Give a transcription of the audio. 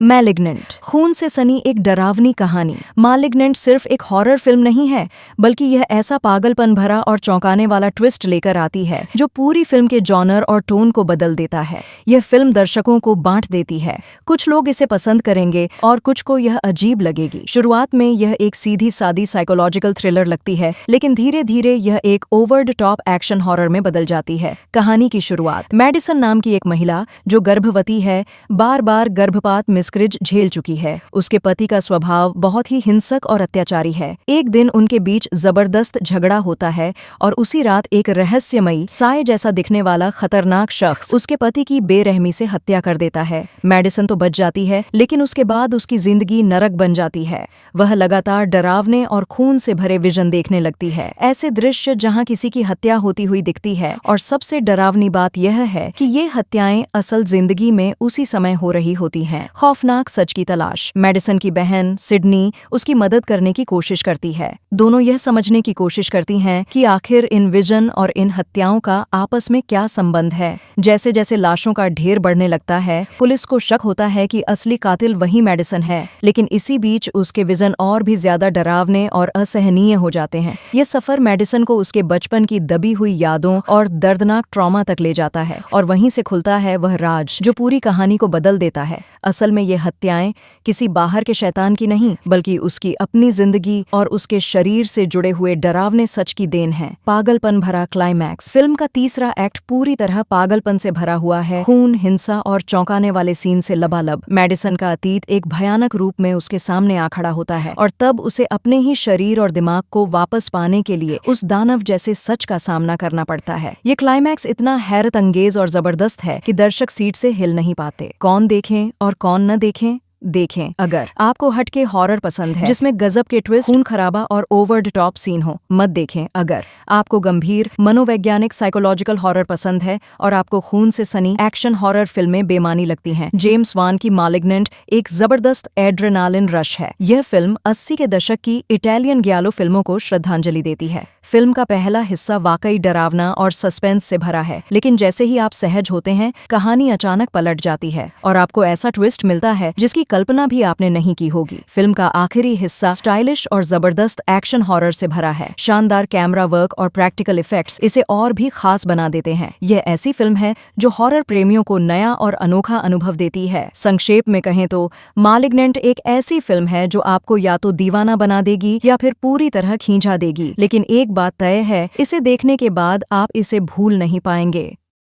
Malignant, खून से सनी एक डरावनी कहानी। मैलिग्नेंट सिर्फ एक हॉरर फिल्म नहीं है, बल्कि यह ऐसा पागलपन भरा और चौंकाने वाला ट्विस्ट लेकर आती है जो पूरी फिल्म के जॉनर और टोन को बदल देता है। यह फिल्म दर्शकों को बांट देती है, कुछ लोग इसे पसंद करेंगे और कुछ को यह अजीब लगेगी। शुरुआत में यह एक सीधी सादी साइकोलॉजिकल थ्रिलर लगती है, लेकिन धीरे धीरे यह एक over the top action horror में बदल जाती है। कहानी की शुरुआत, मैडिसन नाम की एक महिला जो गर्भवती है, बार बार गर्भपात मिसकैरेज झेल चुकी है। उसके पति का स्वभाव बहुत ही हिंसक और अत्याचारी है। एक दिन उनके बीच जबरदस्त झगड़ा होता है और उसी रात एक रहस्यमयी साए जैसा दिखने वाला खतरनाक शख्स उसके पति की बेरहमी से हत्या कर देता है। मैडिसन तो बच जाती है, लेकिन उसके बाद उसकी जिंदगी नरक बन जाती है। वह लगातार डरावने और खून से भरे विजन देखने लगती है, ऐसे दृश्य जहां किसी की हत्या होती हुई दिखती है। और सबसे डरावनी बात यह है कि ये हत्याएं असल जिंदगी में उसी समय हो रही होती हैं। खौफनाक सच की तलाश। मैडिसन की बहन सिडनी उसकी मदद करने की कोशिश करती है। दोनों यह समझने की कोशिश करती हैं कि आखिर इन विजन और इन हत्याओं का आपस में क्या संबंध है। जैसे जैसे लाशों का ढेर बढ़ने लगता है, पुलिस को शक होता है कि असली कातिल वही मैडिसन है, लेकिन इसी बीच उसके विजन और भी ज्यादा डरावने और असहनीय हो जाते हैं। यह सफर मैडिसन को उसके बचपन की दबी हुई यादों और दर्दनाक ट्रॉमा तक ले जाता है, और वहीं से खुलता है वह राज जो पूरी कहानी को बदल देता है। असल में ये हत्याएं किसी बाहर के शैतान की नहीं, बल्कि उसकी अपनी जिंदगी और उसके शरीर से जुड़े हुए डरावने सच की देन है। पागलपन भरा क्लाइमैक्स। फिल्म का तीसरा एक्ट पूरी तरह पागलपन से भरा हुआ है। खून, हिंसा और चौंकाने वाले सीन से लबालब। मैडिसन का अतीत एक भयानक रूप में उसके सामने आ खड़ा होता है, और तब उसे अपने ही शरीर और दिमाग को वापस पाने के लिए उस दानव जैसे सच का सामना करना पड़ता है। ये क्लाइमैक्स इतना हैरत अंगेज और जबरदस्त है कि दर्शक सीट से हिल नहीं पाते। कौन देखें और कौन न देखें? देखें अगर आपको हटके हॉरर पसंद है जिसमें गजब के ट्विस्ट, खून खराबा और ओवर द टॉप सीन हो। मत देखें अगर आपको गंभीर मनोवैज्ञानिक साइकोलॉजिकल हॉरर पसंद है और आपको खून से सनी एक्शन हॉरर फिल्में बेमानी लगती हैं। जेम्स वान की मैलिग्नेंट एक जबरदस्त एड्रेनालिन रश है। यह फिल्म 80 के दशक की इटालियन ग्यालो फिल्मों को श्रद्धांजलि देती है। फिल्म का पहला हिस्सा वाकई डरावना और सस्पेंस से भरा है, लेकिन जैसे ही आप सहज होते हैं, कहानी अचानक पलट जाती है और आपको ऐसा ट्विस्ट मिलता है जिसकी कल्पना भी आपने नहीं की होगी। फिल्म का आखिरी हिस्सा स्टाइलिश और जबरदस्त एक्शन हॉरर से भरा है। शानदार कैमरा वर्क और प्रैक्टिकल इफेक्ट्स इसे और भी खास बना देते हैं। यह ऐसी फिल्म है जो हॉरर प्रेमियों को नया और अनोखा अनुभव देती है। संक्षेप में कहें तो मैलिग्नेंट एक ऐसी फिल्म है जो आपको या तो दीवाना बना देगी या फिर पूरी तरह खींचा देगी, लेकिन एक बात तय है, इसे देखने के बाद आप इसे भूल नहीं पाएंगे।